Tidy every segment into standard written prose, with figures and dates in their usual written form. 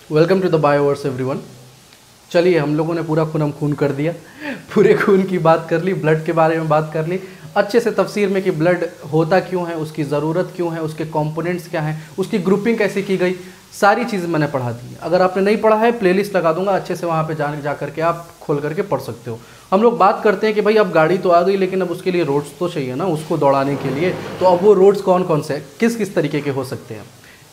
Welcome to the Bioverse everyone. चलिए, हम लोगों ने पूरा खून हम खून कर दिया, पूरे खून की बात कर ली, ब्लड के बारे में बात कर ली अच्छे से तफसीर में कि ब्लड होता क्यों है, उसकी ज़रूरत क्यों है, उसके कंपोनेंट्स क्या हैं, उसकी ग्रुपिंग कैसे की गई, सारी चीज़ें मैंने पढ़ा दी। अगर आपने नहीं पढ़ा है, प्लेलिस्ट लगा दूंगा, अच्छे से वहाँ पे जा करके आप खोल करके पढ़ सकते हो। हम लोग बात करते हैं कि भाई अब गाड़ी तो आ गई, लेकिन अब उसके लिए रोड्स तो चाहिए ना, उसको दौड़ाने के लिए। तो अब वो रोड्स कौन कौन से किस किस तरीके के हो सकते हैं।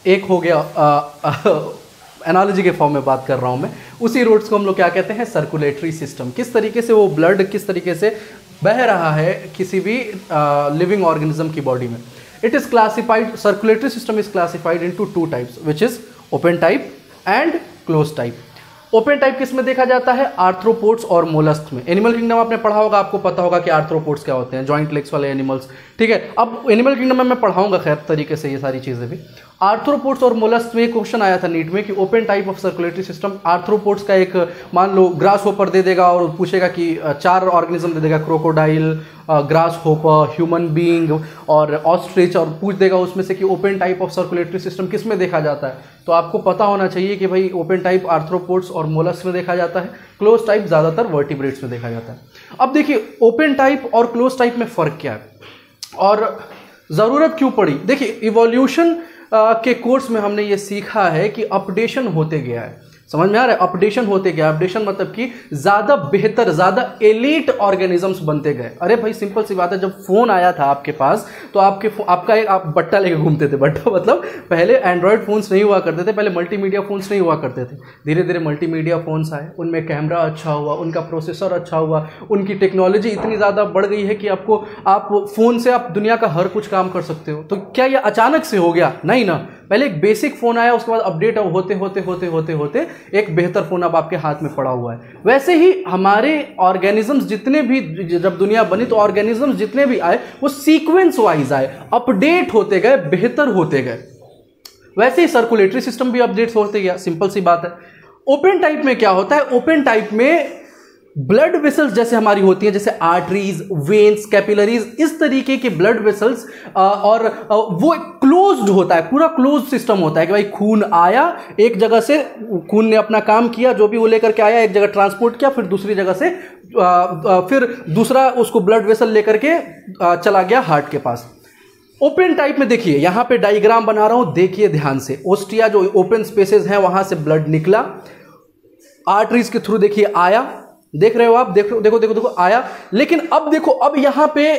एक हो गया एनालॉजी के फॉर्म में बात कर रहा हूँ मैं, उसी रोड्स को हम लोग क्या कहते हैं, सर्कुलेटरी सिस्टम। किस तरीके से वो ब्लड किस तरीके से बह रहा है किसी भी लिविंग ऑर्गेनिज्म की बॉडी में। It is classified, circulatory system is classified into two types, which is open type and close type. Open type किस में देखा जाता है, आर्थ्रोपोड्स और मोलस्क में। एनिमल किंगडम आपने पढ़ा होगा, आपको पता होगा कि आर्थ्रोपोड्स क्या होते हैं, जॉइंट लेग्स वाले एनिमल्स। ठीक है, अब एनिमल किंगडम में मैं पढ़ाऊंगा खैर तरीके से ये सारी चीज़ें भी। आर्थ्रोपोड्स और मोलस्क में क्वेश्चन आया था नीट में कि open type of circulatory system, arthropods का एक मान लो ग्रास होपर दे देगा और पूछेगा कि 4 ऑर्गेनिज्म दे देगा, crocodile, grass hopper, human being और ऑस्ट्रिच, और पूछ देगा उसमें से कि open type of circulatory system किस में देखा जाता है। तो आपको पता होना चाहिए कि भाई ओपन टाइप आर्थ्रोपोड्स और मोलस्क में देखा जाता है, क्लोज टाइप ज़्यादातर वर्टिब्रेट्स में देखा जाता है। अब देखिए, ओपन टाइप और क्लोज टाइप में फ़र्क क्या है और ज़रूरत क्यों पड़ी। देखिए, इवोल्यूशन के कोर्स में हमने ये सीखा है कि अपडेशन होते गया है, समझ में आ रहा है, अपडेशन होते गया। अपडेशन मतलब कि ज़्यादा बेहतर, ज़्यादा एलीट ऑर्गेनिजम्स बनते गए। अरे भाई सिंपल सी बात है, जब फ़ोन आया था आपके पास तो आपका एक आप बट्टा लेके घूमते थे। बट्टा मतलब पहले एंड्रॉयड फ़ोन्स नहीं हुआ करते थे, पहले मल्टीमीडिया फ़ोन्स नहीं हुआ करते थे। धीरे धीरे मल्टीमीडिया फ़ोन्स आए, उनमें कैमरा अच्छा हुआ, उनका प्रोसेसर अच्छा हुआ, उनकी टेक्नोलॉजी इतनी ज़्यादा बढ़ गई है कि आप फ़ोन से आप दुनिया का हर कुछ काम कर सकते हो। तो क्या ये अचानक से हो गया? नहीं ना, पहले एक बेसिक फ़ोन आया, उसके बाद अपडेट होते होते होते होते होते एक बेहतर फ़ोन अब आपके हाथ में पड़ा हुआ है। वैसे ही हमारे ऑर्गेनिजम्स जितने भी, जब दुनिया बनी तो ऑर्गेनिजम्स जितने भी आए वो सीक्वेंस वाइज आए, अपडेट होते गए, बेहतर होते गए। वैसे ही सर्कुलेटरी सिस्टम भी अपडेट होते गया, सिंपल सी बात है। ओपन टाइप में क्या होता है, ओपन टाइप में ब्लड वेसल्स जैसे हमारी होती हैं, जैसे आर्टरीज, वेन्स, कैपिलरीज, इस तरीके के ब्लड वेसल्स और वो क्लोज्ड होता है, पूरा क्लोज सिस्टम होता है कि भाई खून आया एक जगह से, खून ने अपना काम किया, जो भी वो लेकर के आया एक जगह ट्रांसपोर्ट किया, फिर दूसरी जगह से फिर दूसरा उसको ब्लड वेसल लेकर के चला गया हार्ट के पास। ओपन टाइप में देखिए, यहां पे डायग्राम बना रहा हूं, देखिए ध्यान से। ओस्टिया जो ओपन स्पेसेस हैं वहां से ब्लड निकला, आर्टरीज के थ्रू देखिए आया, देख रहे हो आप, देखो देखो देखो देखो आया। लेकिन अब देखो, अब यहां पे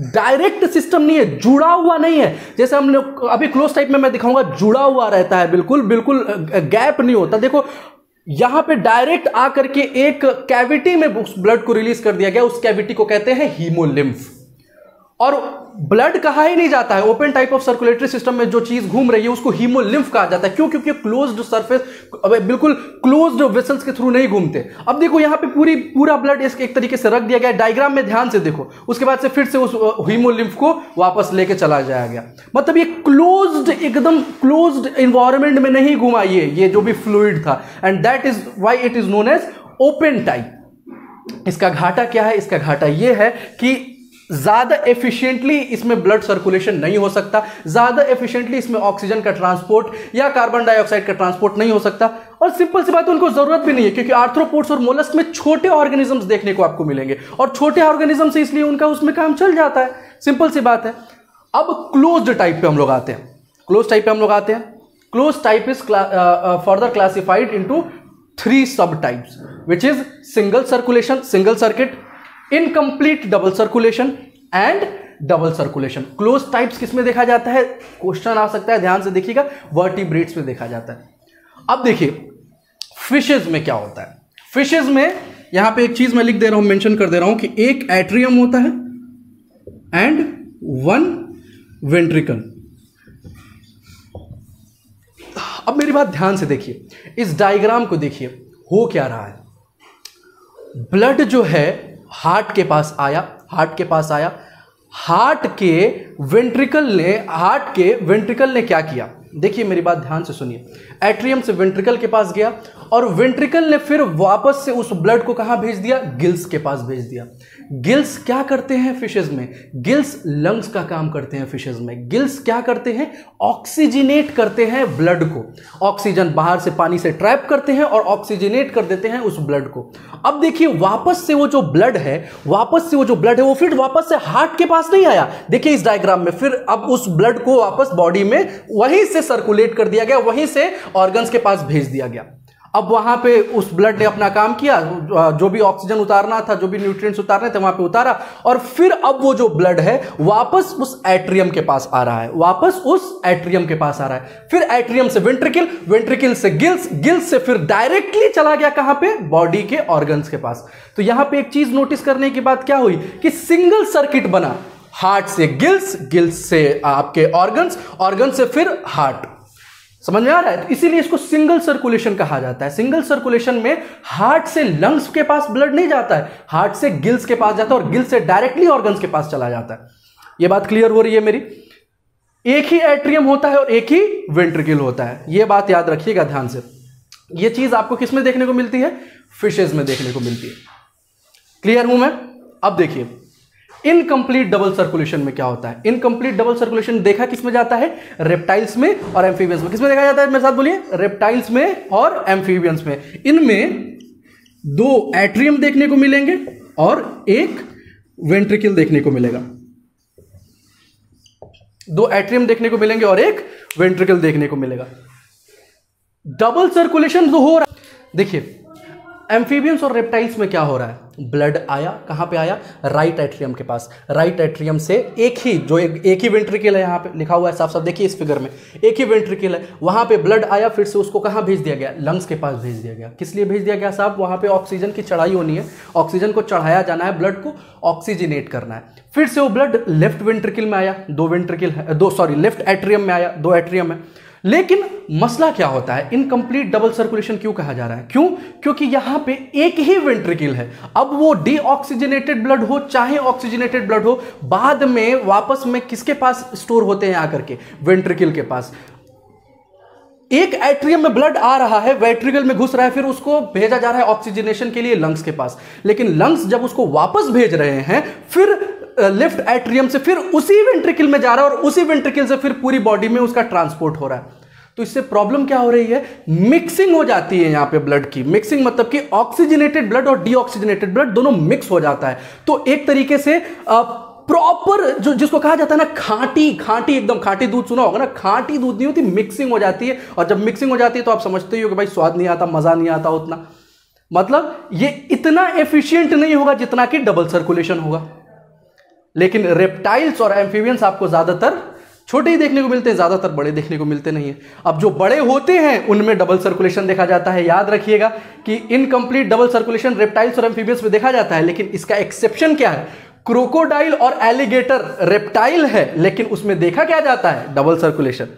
डायरेक्ट सिस्टम नहीं है, जुड़ा हुआ नहीं है। जैसे हम लोग अभी क्लोज टाइप में मैं दिखाऊंगा, जुड़ा हुआ रहता है, बिल्कुल बिल्कुल गैप नहीं होता। देखो यहां पे डायरेक्ट आकर के एक कैविटी में उस ब्लड को रिलीज कर दिया गया, उस कैविटी को कहते हैं हीमोलिम्फ। और ब्लड कहा ही नहीं जाता है, open type of circulatory system में जो चीज घूम रही है उसको हीमोलिम्फ कहा जाता है। क्यों? क्योंकि क्लोज्ड सरफेस, बिल्कुल क्लोज्ड वेसल्स के थ्रू नहीं घूमते। अब देखो यहां पे पूरा ब्लड एक तरीके से रख दिया गया, डायग्राम में ध्यान से देखो, उसके बाद से फिर से उस हीमोलिम्फ को वापस लेके चला जाया गया। मतलब ये क्लोज्ड, एकदम क्लोज्ड एनवायरनमेंट में नहीं घुमा ये जो भी फ्लूइड था, and that is why it is known as open type. इसका घाटा क्या है? इसका घाटा ये है कि ज्यादा एफिशिएंटली इसमें ब्लड सर्कुलेशन नहीं हो सकता, ज्यादा एफिशिएंटली इसमें ऑक्सीजन का ट्रांसपोर्ट या कार्बन डाइऑक्साइड का ट्रांसपोर्ट नहीं हो सकता। और सिंपल सी बात है, उनको जरूरत भी नहीं है, क्योंकि आर्थ्रोपोड्स और मोलस्क में छोटे ऑर्गेनिजम्स देखने को आपको मिलेंगे, और छोटे ऑर्गेनिज्म से इसलिए उनका उसमें काम चल जाता है, सिंपल सी बात है। अब क्लोज्ड टाइप पे हम लोग आते हैं, क्लोज टाइप पे हम लोग आते हैं। Close type is further classified into 3 सब types, which is single circulation, single circuit, incomplete double circulation and double circulation. Close types किस में देखा जाता है? क्वेश्चन आ सकता है, ध्यान से देखिएगा, वर्टिब्रेट्स में देखा जाता है। अब देखिए फिशेज में क्या होता है। फिशेज में यहां पे एक चीज मैं लिख दे रहा हूं, मेंशन कर दे रहा हूं कि एक एट्रियम होता है एंड 1 वेंट्रिकल। अब मेरी बात ध्यान से देखिए, इस डायग्राम को देखिए, हो क्या रहा है। ब्लड जो है हार्ट के पास आया, हार्ट के वेंट्रिकल ने क्या किया? देखिए मेरी बात ध्यान से सुनिए, एट्रियम से वेंट्रिकल के पास गया और वेंट्रिकल ने फिर वापस से उस ब्लड को कहां भेज दिया? गिल्स के पास भेज दिया। गिल्स क्या करते हैं फिशेज में? गिल्स लंग्स का काम करते हैं फिशेज में। गिल्स क्या करते हैं? ऑक्सीजनेट करते हैं ब्लड को। ऑक्सीजन बाहर से पानी से ट्रैप करते हैं और ऑक्सीजनेट कर देते हैं उस ब्लड को। अब देखिए वापस से वो जो ब्लड है, वो फिर वापस से हार्ट के पास नहीं आया। देखिए इस डायग्राम में, फिर अब उस ब्लड को वापस बॉडी में वहीं से सर्कुलेट कर दिया गया, वहीं से ऑर्गन्स के पास भेज दिया गया। अब वहां पे उस ब्लड ने अपना काम किया, जो भी ऑक्सीजन उतारना था, जो भी न्यूट्रिएंट्स उतारने थे वहां पे उतारा, और फिर अब वो जो ब्लड है वापस उस एट्रियम के पास आ रहा है, फिर एट्रियम से वेंट्रिकल, वेंट्रिकल से गिल्स, गिल्स से फिर डायरेक्टली चला गया कहां पे? बॉडी के ऑर्गन्स के पास। तो यहां पे एक चीज नोटिस करने की बात क्या हुई कि सिंगल सर्किट बना, हार्ट से गिल्स, गिल्स से आपके ऑर्गन्स, ऑर्गन से फिर हार्ट। समझ में आ रहा है? तो इसीलिए इसको सिंगल सर्कुलेशन कहा जाता है। सिंगल सर्कुलेशन में हार्ट से लंग्स के पास ब्लड नहीं जाता है, हार्ट से गिल्स के पास जाता है और गिल्स से डायरेक्टली ऑर्गन्स के पास चला जाता है। यह बात क्लियर हो रही है मेरी? एक ही एट्रियम होता है और एक ही वेंट्रिकल होता है, यह बात याद रखिएगा ध्यान से। यह चीज आपको किस में देखने को मिलती है? फिशेज में देखने को मिलती है। क्लियर हूं मैं? अब देखिए इनकम्प्लीट डबल सर्कुलेशन में क्या होता है? इनकम्प्लीट डबल सर्कुलेशन देखा किस में जाता है? रेप्टाइल्स में और एम्फीबियंस में। किस में देखा जाता है मेरे साथ बोलिए? रेप्टाइल्स में और एम्फीबियंस में। इनमें दो एट्रियम देखने को मिलेंगे और एक वेंट्रिकल देखने को मिलेगा। दो एट्रियम देखने को मिलेंगे और एक वेंट्रिकल देखने को मिलेगा। डबल सर्कुलेशन जो हो रहा है, देखिए एम्फीबियंस और रेप्टाइल्स में क्या हो रहा है? ब्लड आया, कहां पे आया? राइट एट्रियम के पास। राइट एट्रियम से एक ही वेंट्रिकल है, यहां पे लिखा हुआ है साफ साफ, देखिए इस फिगर में एक ही वेंट्रिकल है, वहां पे ब्लड आया, फिर से उसको कहां भेज दिया गया? लंग्स के पास भेज दिया गया। किस लिए भेज दिया गया साहब? वहां पे ऑक्सीजन की चढ़ाई होनी है, ऑक्सीजन को चढ़ाया जाना है, ब्लड को ऑक्सीजनेट करना है। फिर से वो ब्लड लेफ्ट वेंट्रिकल में आया, लेफ्ट एट्रियम में आया, दो एट्रियम है। लेकिन मसला क्या होता है? इनकम्प्लीट डबल सर्कुलेशन क्यों कहा जा रहा है? क्यों? क्योंकि यहां पे एक ही वेंट्रिकल है। अब वो डीऑक्सीजनेटेड ब्लड हो चाहे ऑक्सीजनेटेड ब्लड हो, बाद में वापस में किसके पास स्टोर होते हैं आकर के? वेंट्रिकल के पास। एक एट्रियम में ब्लड आ रहा है, वेंट्रिकल में घुस रहा है, फिर उसको भेजा जा रहा है ऑक्सीजनेशन के लिए लंग्स के पास। लेकिन लंग्स जब उसको वापस भेज रहे हैं, फिर लेफ्ट एट्रियम से फिर उसी वेंट्रिकल में जा रहा है और उसी वेंट्रिकल से फिर पूरी बॉडी में उसका ट्रांसपोर्ट हो रहा है। तो इससे प्रॉब्लम क्या हो रही है? मिक्सिंग हो जाती है यहां पे ब्लड की। मिक्सिंग मतलब कि ऑक्सीजनेटेड ब्लड और डीऑक्सीजनेटेड ब्लड दोनों मिक्स हो जाता है। तो एक तरीके से प्रॉपर जिसको कहा जाता है ना खांटी एकदम खांटी दूध, सुना होगा ना, खांटी दूध नहीं होती, मिक्सिंग हो जाती है। और जब मिक्सिंग हो जाती है तो आप समझते ही हो कि भाई स्वाद नहीं आता, मजा नहीं आता उतना, मतलब ये इतना एफिशिएंट नहीं होगा जितना कि डबल सर्कुलेशन होगा। लेकिन रेप्टाइल्स और एम्फीबियंस आपको ज्यादातर छोटे ही देखने को मिलते हैं, ज्यादातर बड़े देखने को मिलते नहीं है। अब जो बड़े होते हैं उनमें डबल सर्कुलेशन देखा जाता है। याद रखिएगा कि इनकम्प्लीट डबल सर्कुलेशन रेप्टाइल्स और एम्फीबियंस में देखा जाता है, लेकिन इसका एक्सेप्शन क्या है? क्रोकोडाइल और एलिगेटर रेप्टाइल है, लेकिन उसमें देखा क्या जाता है? Double circulation.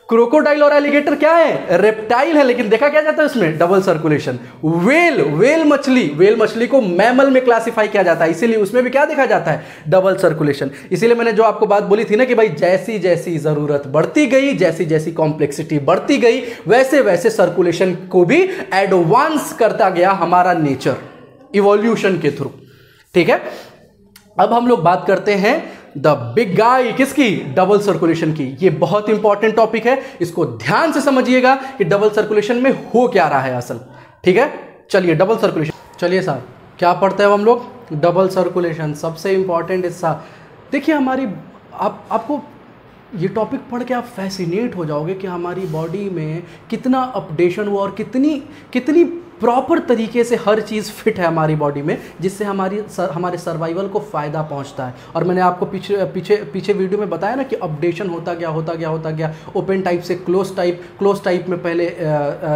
क्रोकोडाइल और एलिगेटर क्या है? रेप्टाइल है, लेकिन देखा क्या जाता है उसमें? Double circulation. वेल मछली को मैमल में क्लासिफाई किया जाता है, इसीलिए उसमें भी क्या देखा जाता है? Double circulation. इसीलिए मैंने जो आपको बात बोली थी ना कि भाई जैसी जैसी जरूरत बढ़ती गई, जैसी जैसी कॉम्प्लेक्सिटी बढ़ती गई, वैसे वैसे सर्कुलेशन को भी एडवांस करता गया हमारा नेचर, इवोल्यूशन के थ्रू। ठीक है, अब हम लोग बात करते हैं द बिग गाय, किसकी? डबल सर्कुलेशन की। ये बहुत इंपॉर्टेंट टॉपिक है, इसको ध्यान से समझिएगा कि डबल सर्कुलेशन में हो क्या रहा है असल। ठीक है, चलिए डबल सर्कुलेशन, चलिए साहब क्या पढ़ते हैं हम लोग? डबल सर्कुलेशन, सबसे इंपॉर्टेंट हिस्सा। देखिए हमारी आपको ये टॉपिक पढ़ के आप फैसिनेट हो जाओगे कि हमारी बॉडी में कितना अपडेशन हुआ और कितनी प्रॉपर तरीके से हर चीज़ फिट है हमारी बॉडी में, जिससे हमारे सर्वाइवल को फ़ायदा पहुंचता है। और मैंने आपको पीछे वीडियो में बताया ना कि अपडेशन होता गया ओपन टाइप से क्लोज टाइप में पहले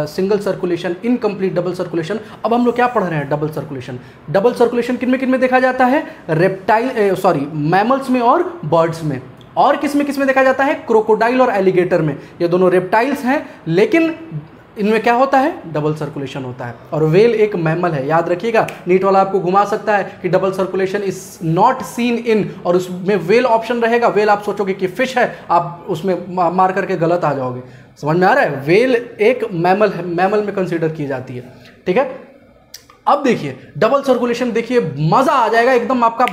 single circulation, incomplete double circulation. अब हम लोग क्या पढ़ रहे हैं? Double circulation. डबल सर्कुलेशन किन में देखा जाता है? मैमल्स में और बर्ड्स में। और किस में देखा जाता है? क्रोकोडाइल और एलिगेटर में। ये दोनों रेप्टाइल्स हैं, लेकिन इनमें क्या होता है, डबल सर्कुलेशन होता है। और वेल एक मैमल है, याद रखिएगा, नीट वाला आपको घुमा सकता है कि double circulation is not seen in, और उसमें वेल ऑप्शन रहेगा, वेल आप सोचोगे कि फिश है, आप उसमें मार करके गलत आ जाओगे। समझ में आ रहा है? वेल एक मैमल है, मैमल में कंसीडर की जाती है, ठीक है। अब देखिए डबल सर्कुलेशन, देखिए मजा आ जाएगा एकदम, आपका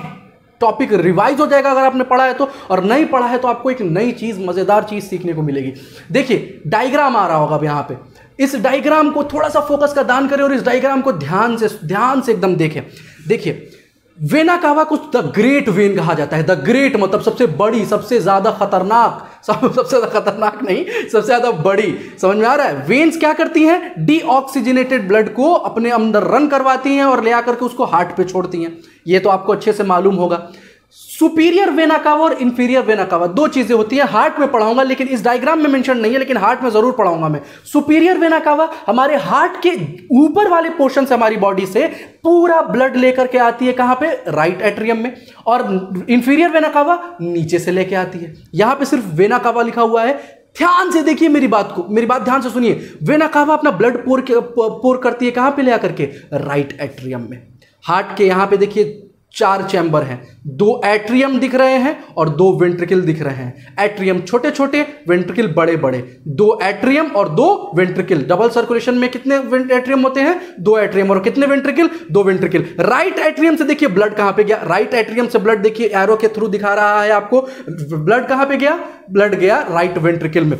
टॉपिक रिवाइज हो जाएगा अगर आपने पढ़ा है तो, और नहीं पढ़ा है तो आपको एक नई चीज, मजेदार चीज सीखने को मिलेगी। देखिए डायग्राम आ रहा होगा अब यहाँ पे, इस डायग्राम को थोड़ा सा फोकस का दान करें और इस डायग्राम को ध्यान से एकदम देखें। देखिए वेना कावा को द ग्रेट वेन कहा जाता है। द ग्रेट मतलब सबसे बड़ी, सबसे ज्यादा खतरनाक, सबसे ज्यादा खतरनाक नहीं, सबसे ज्यादा बड़ी। समझ में आ रहा है? वेन्स क्या करती हैं, डीऑक्सीजनेटेड ब्लड को अपने अंदर रन करवाती हैं और ले आकर के उसको हार्ट पे छोड़ती हैं। ये तो आपको अच्छे से मालूम होगा। सुपीरियर वेना कावा और इंफीरियर वेना कावा दो चीजें होती हैं, हार्ट में पढ़ाऊंगा लेकिन इस डायग्राम में मेंशन नहीं है, लेकिन हार्ट में जरूर पढ़ाऊंगा मैं। सुपीरियर वेना कावा हमारे हार्ट के ऊपर वाले पोर्शन से, हमारी बॉडी से पूरा ब्लड लेकर के आती है, कहां पे, राइट एट्रियम में। और इंफीरियर वेना कावा नीचे से लेके आती है। यहां पे सिर्फ वेना कावा लिखा हुआ है, ध्यान से देखिए मेरी बात ध्यान से सुनिए। वेना कावा अपना ब्लड पोर करती है कहां पे, ले आकर के राइट एट्रियम में। हार्ट के यहां पे देखिए 4 चैम्बर हैं, 2 एट्रियम दिख रहे हैं और 2 वेंट्रिकल दिख रहे हैं। एट्रियम छोटे छोटे, वेंट्रिकल बड़े बड़े, 2 एट्रियम और 2 वेंट्रिकल। डबल सर्कुलेशन में कितने एट्रियम होते हैं, 2 एट्रियम, और कितने वेंट्रिकल, 2 वेंट्रिकल। राइट एट्रियम से देखिए ब्लड कहां पे गया, राइट एट्रियम से ब्लड देखिए एरो के थ्रू दिखा रहा है आपको, ब्लड कहां पे गया, ब्लड गया राइट वेंट्रिकल में।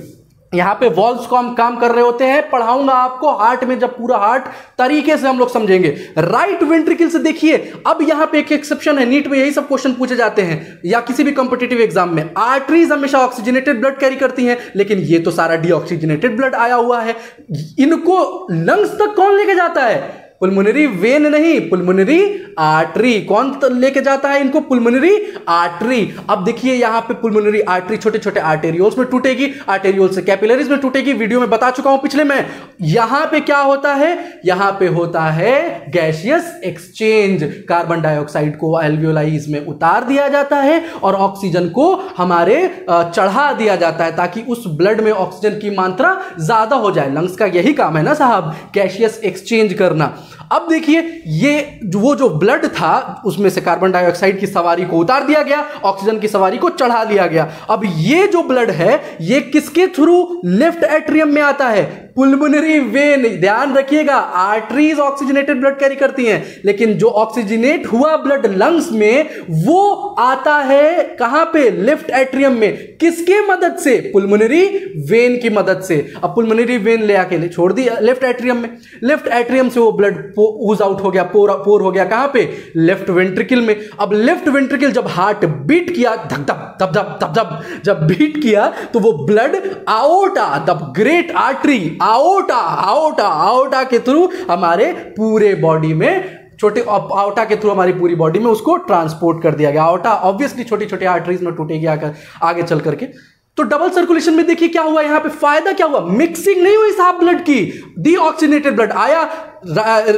यहां पे वॉल्स को हम काम कर रहे होते हैं, पढ़ाऊंगा आपको हार्ट में, जब पूरा हार्ट तरीके से हम लोग समझेंगे। राइट वेंट्रिकल से देखिए, अब यहां पे एक एक्सेप्शन है, नीट में यही सब क्वेश्चन पूछे जाते हैं या किसी भी कॉम्पिटिटिव एग्जाम में। आर्टरीज हमेशा ऑक्सीजनेटेड ब्लड कैरी करती हैं, लेकिन ये तो सारा डीऑक्सीजनेटेड ब्लड आया हुआ है। इनको लंग्स तक कौन लेके जाता है, पुल्मोनरी वेन नहीं, पुल्मोनरी आर्टरी। कौन लेके जाता है इनको, पुल्मोनरी आर्टरी। अब देखिए यहां पे पुल्मोनरी आर्टरी छोटे छोटे आर्टेरियोल्स में टूटेगी, आर्टेरियोल से कैपिलरीज में टूटेगी, वीडियो में बता चुका हूं पिछले में। यहां पे क्या होता है, यहां पे होता है गैसियस एक्सचेंज। कार्बन डाइऑक्साइड को एल्वियोलाइज में उतार दिया जाता है और ऑक्सीजन को हमारे चढ़ा दिया जाता है, ताकि उस ब्लड में ऑक्सीजन की मात्रा ज्यादा हो जाए। लंग्स का यही काम है ना साहब, गैसियस एक्सचेंज करना। अब देखिए ये वो जो ब्लड था उसमें से कार्बन डाइऑक्साइड की सवारी को उतार दिया गया, ऑक्सीजन की सवारी को चढ़ा दिया गया। अब ये जो ब्लड है ये किसके थ्रू लेफ्ट एट्रियम में आता है, पुल्मोनरी वेन। ध्यान रखिएगा, आर्टरीज ऑक्सीजनेटेड ब्लड कैरी करती हैं, लेकिन जो ऑक्सीजनेट हुआ ब्लड लंग्स में वो आता है कहां पे, लेफ्ट एट्रियम में। किसके मदद से, पुल्मोनरी वेन की मदद से। अब पुल्मोनरी वेन ले आके छोड़ दिया लेफ्ट एट्रियम में, लेफ्ट एट्रियम से वो ब्लड ऊज आउट हो गया, पोर हो गया कहां पे, लेफ्ट वेंट्रिकल में। अब लेफ्ट वेंट्रिकल जब हार्ट बीट किया, धक धक धप धप धप धप, जब बीट किया तो वो ब्लड आओर्टा, द ग्रेट आर्टरी, आओर्टा के थ्रू हमारे पूरे बॉडी में, छोटे आउटा के थ्रू हमारी पूरी बॉडी में उसको ट्रांसपोर्ट कर दिया गया। आउटा ऑब्वियसली छोटी छोटी आर्टरीज में टूटेगी आगे चल करके। तो डबल सर्कुलेशन में देखिए क्या हुआ, यहां पे फायदा क्या हुआ, मिक्सिंग नहीं हुई साहब ब्लड की। डीऑक्सीजनेटेड ब्लड आया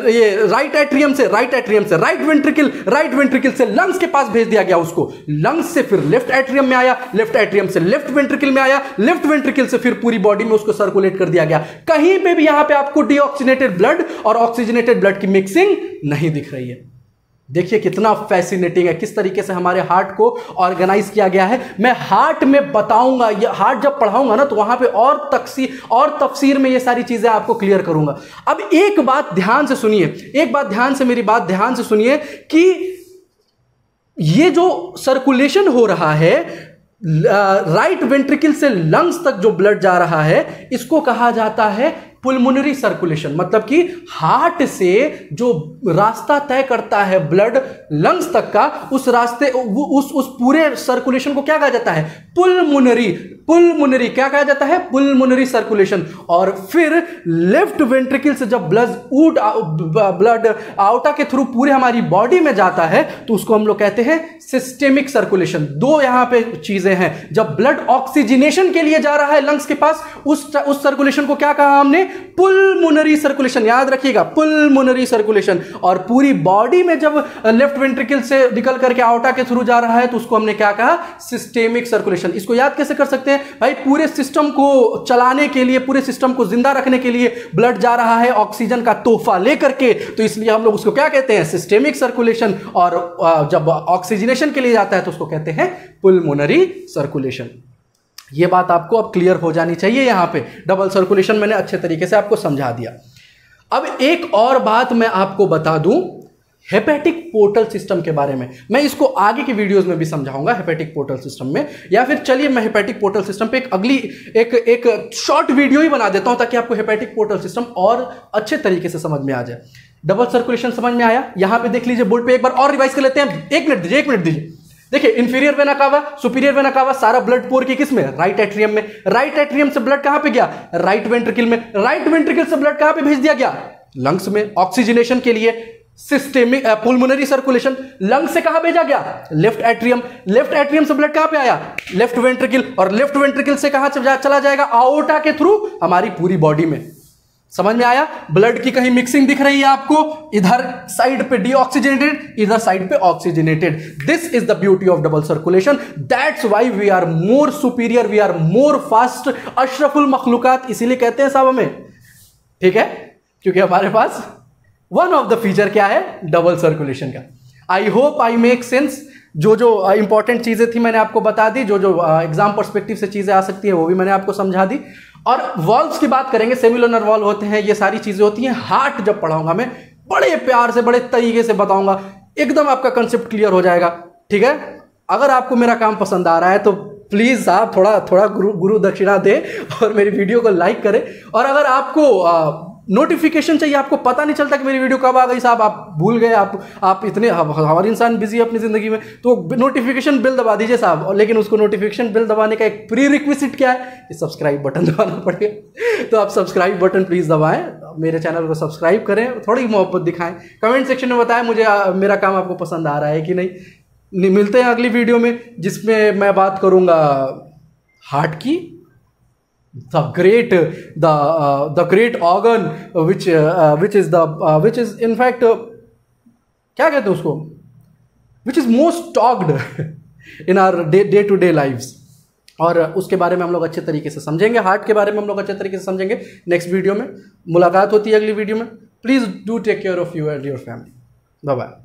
ये राइट एट्रियम से राइट वेंट्रिकल से लंग्स के पास भेज दिया गया उसको, लंग्स से फिर लेफ्ट एट्रियम में आया, लेफ्ट एट्रियम से लेफ्ट वेंट्रिकल में आया, लेफ्ट वेंट्रिकल से फिर पूरी बॉडी में उसको सर्कुलेट कर दिया गया। कहीं पे भी यहां पे आपको डीऑक्सीजनेटेड ब्लड और ऑक्सीजनेटेड ब्लड की मिक्सिंग नहीं दिख रही है। देखिए कितना फैसिनेटिंग है, किस तरीके से हमारे हार्ट को ऑर्गेनाइज किया गया है। मैं हार्ट में बताऊंगा, ये हार्ट जब पढ़ाऊंगा ना तो वहां पे और तफसीर में ये सारी चीजें आपको क्लियर करूंगा। अब एक बात ध्यान से सुनिए, मेरी बात ध्यान से सुनिए कि ये जो सर्कुलेशन हो रहा है राइट वेंट्रिकल से लंग्स तक जो ब्लड जा रहा है, इसको कहा जाता है पुल्मोनरी सर्कुलेशन। मतलब कि हार्ट से जो रास्ता तय करता है ब्लड लंग्स तक का, उस रास्ते उस पूरे सर्कुलेशन को क्या कहा जाता है, पुल्मोनरी क्या कहा जाता है, पुल्मोनरी सर्कुलेशन। और फिर लेफ्ट वेंट्रिकल से जब ब्लड आउटा के थ्रू पूरे हमारी बॉडी में जाता है तो उसको हम लोग कहते हैं सिस्टेमिक सर्कुलेशन। दो यहां पे चीजें हैं, जब ब्लड ऑक्सीजनेशन के लिए जा रहा है लंग्स के पास, उस सर्कुलेशन को क्या कहा हमने, पुलमोनरी सर्कुलेशन, याद रखिएगा पुलमोनरी सर्कुलेशन। और पूरी बॉडी में जब लेफ्ट वेंट्रिकल से निकल करके आउटा के थ्रू जा रहा है तो उसको हमने क्या कहा, सिस्टेमिक सर्कुलेशन। इसको याद कैसे कर सकते हैं भाई, पूरे सिस्टम को चलाने के लिए, पूरे सिस्टम को जिंदा रखने के लिए ब्लड जा रहा है ऑक्सीजन का तोहफा लेकर के, तो इसलिए हम लोग उसको क्या कहते हैं, सिस्टेमिक सर्कुलेशन। और जब ऑक्सीजनेशन के लिए जाता है तो उसको कहते हैं पुलमोनरी सर्कुलेशन। यह बात आपको अब क्लियर हो जानी चाहिए। यहां पे डबल सर्कुलेशन मैंने अच्छे तरीके से आपको समझा दिया। अब एक और बात मैं आपको बता दूं हेपेटिक पोर्टल सिस्टम के बारे में। मैं इसको आगे की वीडियोस में भी समझाऊंगा हेपेटिक पोर्टल सिस्टम में, या फिर चलिए मैं हेपेटिक पोर्टल सिस्टम पे एक शॉर्ट वीडियो ही बना देता हूं ताकि आपको हेपेटिक पोर्टल सिस्टम और अच्छे तरीके से समझ में आ जाए। डबल सर्कुलेशन समझ में आया। यहां पे देख लीजिए बोर्ड पे, एक बार और रिवाइज कर लेते हैं। एक मिनट दीजिए। देखिए inferior vena cava, superior vena cava, सारा ब्लड पोर की किस में, राइट एट्रियम में। राइट एट्रियम से ब्लड कहां पे गया, राइट वेंट्रिकल में। राइट वेंट्रिकल से ब्लड कहां पे भेज दिया गया, लंग्स में, ऑक्सीजनेशन के लिए। सिस्टेमिक पुलमोनरी सर्कुलेशन लंग्स से कहां भेजा गया, लेफ्ट एट्रियम। लेफ्ट एट्रियम से ब्लड कहां पे आया, लेफ्ट वेंट्रिकल। और लेफ्ट वेंट्रिकल से कहां चला जाएगा, आओर्टा के थ्रू हमारी पूरी बॉडी में। समझ में आया। ब्लड की कहीं मिक्सिंग दिख रही है आपको, इधर साइड पे डीऑक्सीजनेटेड, इधर साइड पे oxygenated. This is the beauty of double circulation. That's why we are more superior, we are more fast, अशरफुल मखलूकात इसीलिए कहते हैं साहब हमें, ठीक है, क्योंकि हमारे पास वन ऑफ द फीचर क्या है, डबल सर्कुलेशन का। I hope I make sense. जो जो इंपॉर्टेंट चीजें थी मैंने आपको बता दी, जो जो एग्जाम पर्सपेक्टिव से चीजें आ सकती है वो भी मैंने आपको समझा दी। और वॉल्व्स की बात करेंगे, सेम्युलर वॉल्व होते हैं, ये सारी चीजें होती हैं। हार्ट जब पढ़ाऊंगा मैं बड़े प्यार से, बड़े तरीके से बताऊंगा, एकदम आपका कंसेप्ट क्लियर हो जाएगा, ठीक है। अगर आपको मेरा काम पसंद आ रहा है तो प्लीज आप थोड़ा गुरु दक्षिणा दें और मेरी वीडियो को लाइक करें। और अगर आपको नोटिफिकेशन चाहिए, आपको पता नहीं चलता कि मेरी वीडियो कब आ गई साहब, आप भूल गए, आप इतने, हमारे इंसान बिजी है अपनी जिंदगी में, तो नोटिफिकेशन बिल दबा दीजिए साहब। और लेकिन उसको नोटिफिकेशन बिल दबाने का एक प्री रिक्विजिट क्या है, सब्सक्राइब बटन दबाना पड़ेगा। तो आप सब्सक्राइब बटन प्लीज दबाएं, मेरे चैनल को सब्सक्राइब करें, थोड़ी मोहब्बत दिखाएं, कमेंट सेक्शन में बताएं मुझे मेरा काम आपको पसंद आ रहा है कि नहीं। मिलते हैं अगली वीडियो में जिसमें मैं बात करूंगा हार्ट की, the great organ which is in fact क्या कहते हैं उसको, which is most talked in our day to day lives। और उसके बारे में हम लोग अच्छे तरीके से समझेंगे, हार्ट के बारे में हम लोग अच्छे तरीके से समझेंगे नेक्स्ट वीडियो में। मुलाकात होती है अगली वीडियो में। Please do take care of you and your family. Bye bye.